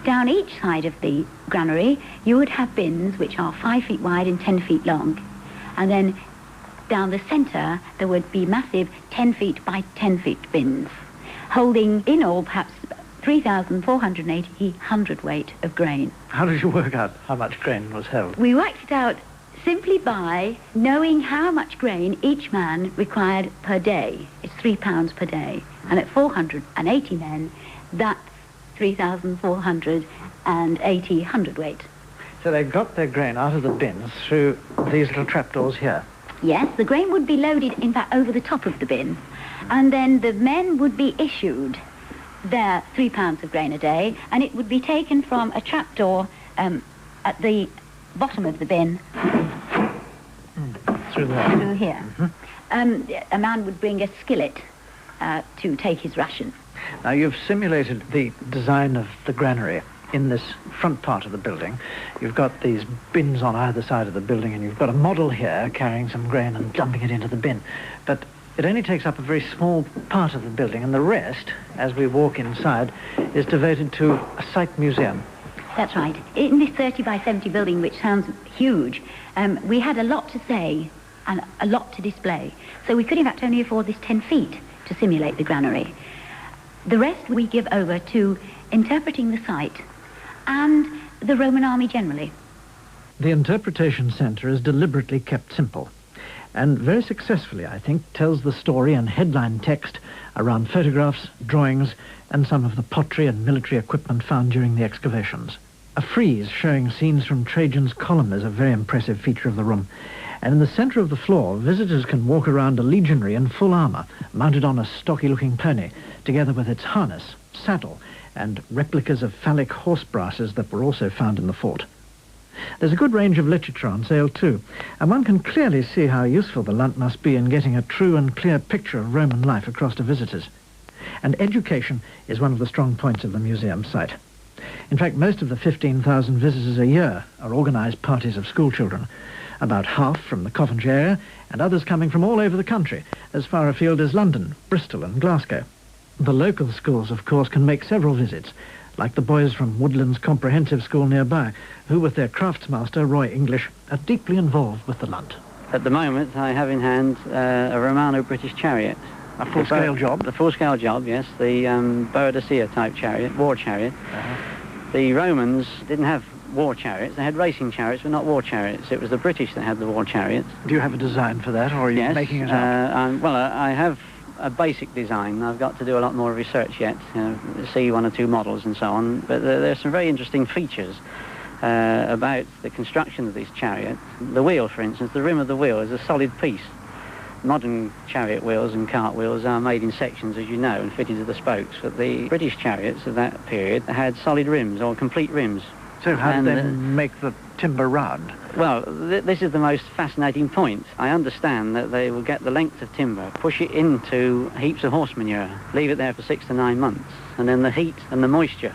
Down each side of the granary, you would have bins which are 5 feet wide and 10 feet long. And then down the centre, there would be massive 10 feet by 10 feet bins, holding in all perhaps 3,480 hundredweight of grain. How did you work out how much grain was held? We worked it out simply by knowing how much grain each man required per day. It's 3 pounds per day. And at 480 men, that's 3,480 hundredweight. So they got their grain out of the bins through these little trapdoors here? Yes, the grain would be loaded, in fact, over the top of the bin. And then the men would be issued their 3 pounds of grain a day, and it would be taken from a trapdoor at the bottom of the bin. Through there? Through here. Mm-hmm. A man would bring a skillet to take his ration. Now, you've simulated the design of the granary in this front part of the building. You've got these bins on either side of the building, and you've got a model here carrying some grain and dumping it into the bin. But it only takes up a very small part of the building, and the rest, as we walk inside, is devoted to a site museum. That's right. In this 30 by 70 building, which sounds huge, we had a lot to say and a lot to display. So we could, in fact, only afford this 10 feet to simulate the granary. The rest we give over to interpreting the site and the Roman army generally. The interpretation centre is deliberately kept simple, and very successfully, I think, tells the story and headline text around photographs, drawings, and some of the pottery and military equipment found during the excavations. A frieze showing scenes from Trajan's column is a very impressive feature of the room, and in the centre of the floor, visitors can walk around a legionary in full armour, mounted on a stocky-looking pony, together with its harness, saddle, and replicas of phallic horse brasses that were also found in the fort. There's a good range of literature on sale too, and one can clearly see how useful the Lunt must be in getting a true and clear picture of Roman life across to visitors. And education is one of the strong points of the museum site. In fact, most of the 15,000 visitors a year are organised parties of schoolchildren, about half from the Coventry area, and others coming from all over the country, as far afield as London, Bristol and Glasgow. The local schools, of course, can make several visits, like the boys from Woodlands Comprehensive School nearby, who, with their craftsmaster, Roy English, are deeply involved with the Lunt. At the moment, I have in hand a Romano-British chariot. A full-scale job? The full-scale job, yes. The Boadicea type chariot, war chariot. The Romans didn't have war chariots. They had racing chariots, but not war chariots. It was the British that had the war chariots. Do you have a design for that, or are you making it up? Well, I have a basic design. I've got to do a lot more research yet, see 1 or 2 models and so on. But there's some very interesting features about the construction of this chariot. The wheel, for instance, the rim of the wheel is a solid piece. Modern chariot wheels and cart wheels are made in sections, as you know, and fitted to the spokes. But the British chariots of that period had solid rims, or complete rims. So how did they make the timber round? Well, this is the most fascinating point. I understand that they will get the length of timber, push it into heaps of horse manure, leave it there for 6 to 9 months, and then the heat and the moisture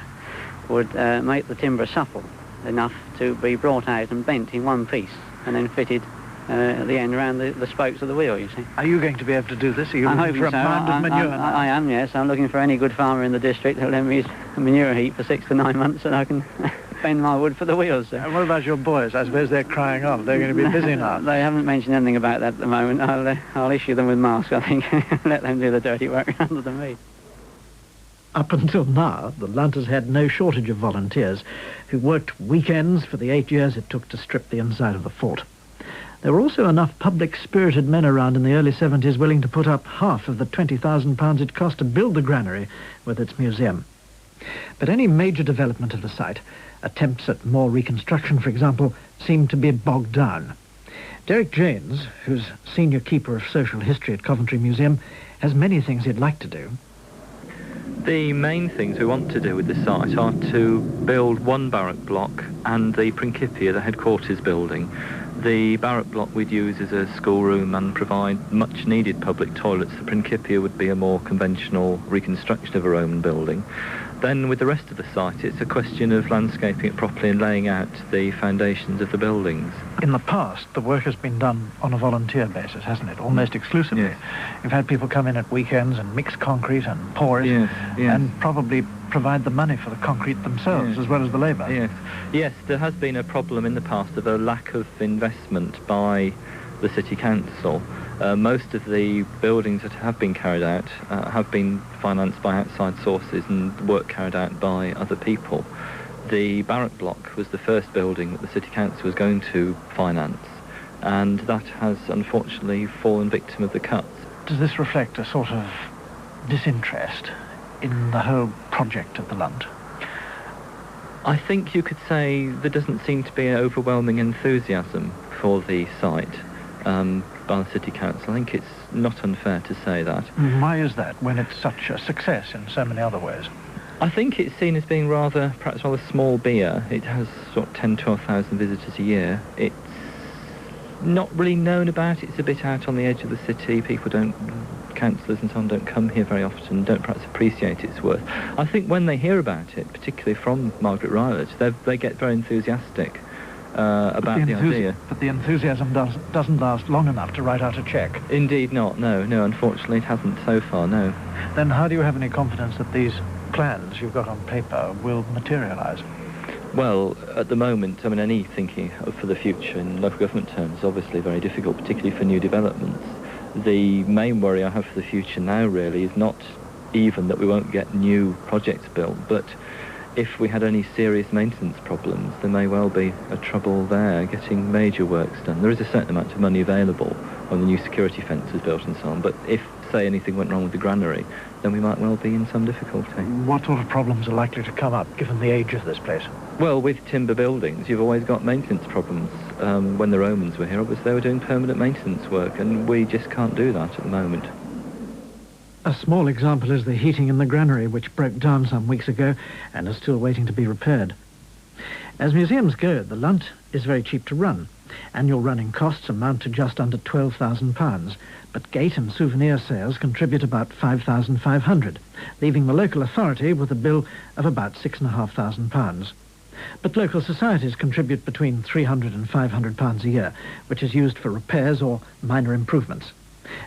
would make the timber supple enough to be brought out and bent in one piece, and then fitted at the end around the spokes of the wheel, you see. Are you going to be able to do this? Are you looking for a mound of manure? I am, yes. I'm looking for any good farmer in the district who'll lend me a manure heap for 6 to 9 months, and I can bend my wood for the wheels. So. And what about your boys? I suppose they're crying off. They're going to be busy now. They haven't mentioned anything about that at the moment. I'll issue them with masks, I think. Let them do the dirty work rather than me. Up until now, the Lunt has had no shortage of volunteers who worked weekends for the 8 years it took to strip the inside of the fort. There were also enough public-spirited men around in the early 70s willing to put up half of the £20,000 it cost to build the granary with its museum. But any major development of the site, attempts at more reconstruction, for example, seemed to be bogged down. Derek Janes, who's senior keeper of social history at Coventry Museum, has many things he'd like to do. The main things we want to do with the site are to build one barrack block and the Principia, the headquarters building. The barrack block we'd use as a schoolroom and provide much-needed public toilets. The Principia would be a more conventional reconstruction of a Roman building. Then with the rest of the site, it's a question of landscaping it properly and laying out the foundations of the buildings. In the past, the work has been done on a volunteer basis, hasn't it? Almost exclusively. Yes. You've had people come in at weekends and mix concrete and pour it, Yes, yes. and probably provide the money for the concrete themselves, Yes. as well as the labour. Yes, yes, there has been a problem in the past of a lack of investment by the city council. Most of the buildings that have been carried out have been financed by outside sources and work carried out by other people. The barrack block was the first building that the city council was going to finance, and that has unfortunately fallen victim of the cuts. Does this reflect a sort of disinterest in the whole project of the Lunt? I think you could say there doesn't seem to be an overwhelming enthusiasm for the site by the City Council. I think it's not unfair to say that. Why is that, when it's such a success in so many other ways? I think it's seen as being perhaps rather small beer. It has sort of 10,000, 12,000 visitors a year. It's not really known about. It's a bit out on the edge of the city. Councillors and so on don't come here very often, don't perhaps appreciate its worth. I think when they hear about it, particularly from Margaret Rylance, they get very enthusiastic about the idea. But the enthusiasm doesn't last long enough to write out a cheque. Indeed not, no, unfortunately it hasn't so far, no. Then how do you have any confidence that these plans you've got on paper will materialise? Well, at the moment, I mean, any thinking for the future in local government terms is obviously very difficult, particularly for new developments. The main worry I have for the future now really is not even that we won't get new projects built, but if we had any serious maintenance problems, there may well be a trouble there getting major works done. There is a certain amount of money available when the new security fence is built and so on, but if, say, anything went wrong with the granary, then we might well be in some difficulty. What sort of problems are likely to come up, given the age of this place? Well, with timber buildings, you've always got maintenance problems. When the Romans were here, obviously they were doing permanent maintenance work, and we just can't do that at the moment. A small example is the heating in the granary, which broke down some weeks ago and is still waiting to be repaired. As museums go, the Lunt is very cheap to run. Annual running costs amount to just under £12,000, but gate and souvenir sales contribute about £5,500, leaving the local authority with a bill of about £6,500. But local societies contribute between £300 and £500 a year, which is used for repairs or minor improvements.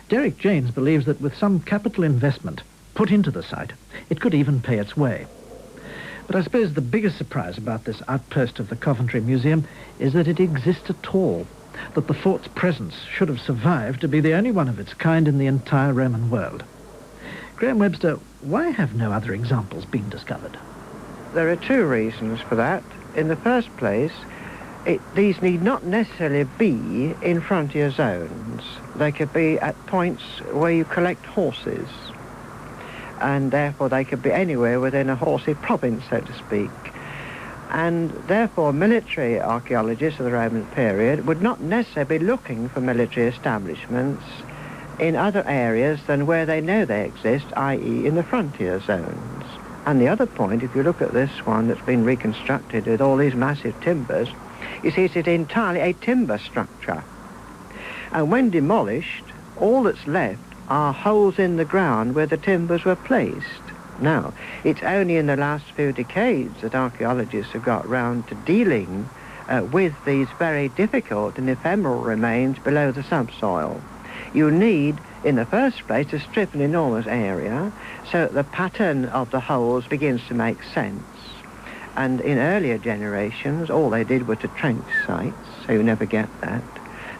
Derek Janes believes that with some capital investment put into the site, it could even pay its way. But I suppose the biggest surprise about this outpost of the Coventry Museum is that it exists at all, that the fort's presence should have survived to be the only one of its kind in the entire Roman world. Graham Webster, why have no other examples been discovered? There are two reasons for that. In the first place, these need not necessarily be in frontier zones. They could be at points where you collect horses, and therefore they could be anywhere within a horsey province, so to speak. And therefore military archaeologists of the Roman period would not necessarily be looking for military establishments in other areas than where they know they exist, i.e. in the frontier zones. And the other point, if you look at this one that's been reconstructed with all these massive timbers, you see it's entirely a timber structure. And when demolished, all that's left are holes in the ground where the timbers were placed. Now, it's only in the last few decades that archaeologists have got round to dealing with these very difficult and ephemeral remains below the subsoil. You need, in the first place, to strip an enormous area so that the pattern of the holes begins to make sense. And in earlier generations, all they did was to trench sites, so you never get that.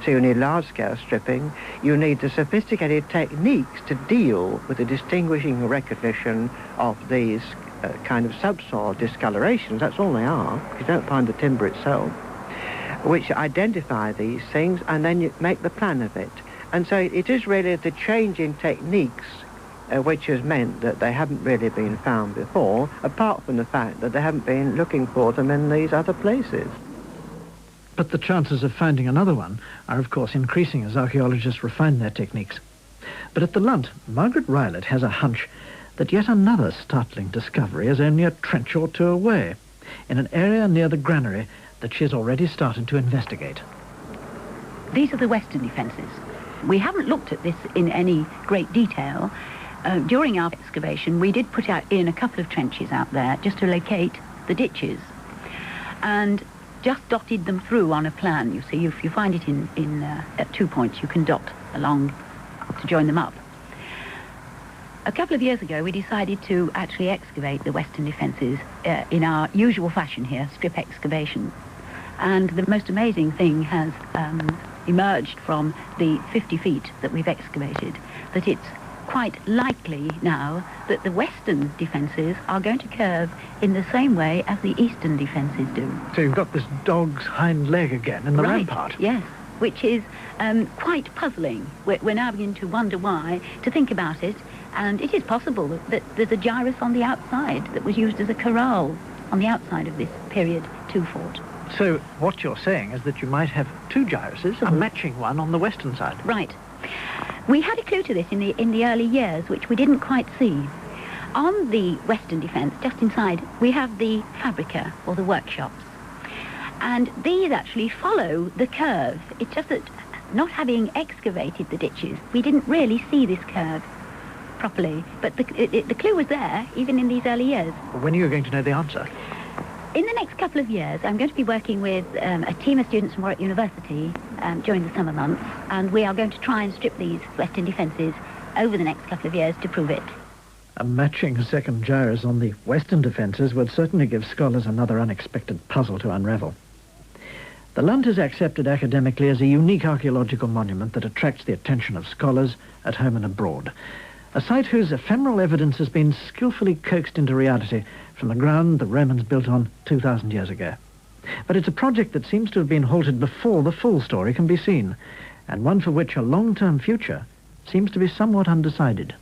So you need large-scale stripping. You need the sophisticated techniques to deal with the distinguishing recognition of these kind of subsoil discolorations. That's all they are. You don't find the timber itself, which identify these things, and then you make the plan of it. And so it is really the change in techniques which has meant that they haven't really been found before, apart from the fact that they haven't been looking for them in these other places. But the chances of finding another one are, of course, increasing as archaeologists refine their techniques. But at the Lunt, Margaret Rylance has a hunch that yet another startling discovery is only a trench or two away, in an area near the granary that she has already started to investigate. These are the western defences. We haven't looked at this in any great detail, during our excavation, we did put in a couple of trenches out there just to locate the ditches, and just dotted them through on a plan. You see, if you find it at 2 points, you can dot along to join them up. A couple of years ago, we decided to actually excavate the western defences in our usual fashion here, strip excavation. And the most amazing thing has emerged from the 50 feet that we've excavated, that it's quite likely now that the western defences are going to curve in the same way as the eastern defences do. So you've got this dog's hind leg again in the rampart. Yes, which is quite puzzling. We're now beginning to wonder why, to think about it, and it is possible that there's a gyrus on the outside that was used as a corral on the outside of this period 2 fort. So what you're saying is that you might have 2 gyruses, a matching one on the western side. Right. We had a clue to this in the early years, which we didn't quite see. On the western defence, just inside, we have the fabrica, or the workshops. And these actually follow the curve. It's just that, not having excavated the ditches, we didn't really see this curve properly. But the clue was there, even in these early years. When are you going to know the answer? In the next couple of years, I'm going to be working with a team of students from Warwick University during the summer months, and we are going to try and strip these western defences over the next couple of years to prove it. A matching second gyrus on the western defences would certainly give scholars another unexpected puzzle to unravel. The Lunt is accepted academically as a unique archaeological monument that attracts the attention of scholars at home and abroad. A site whose ephemeral evidence has been skillfully coaxed into reality from the ground the Romans built on 2,000 years ago. But it's a project that seems to have been halted before the full story can be seen, and one for which a long-term future seems to be somewhat undecided.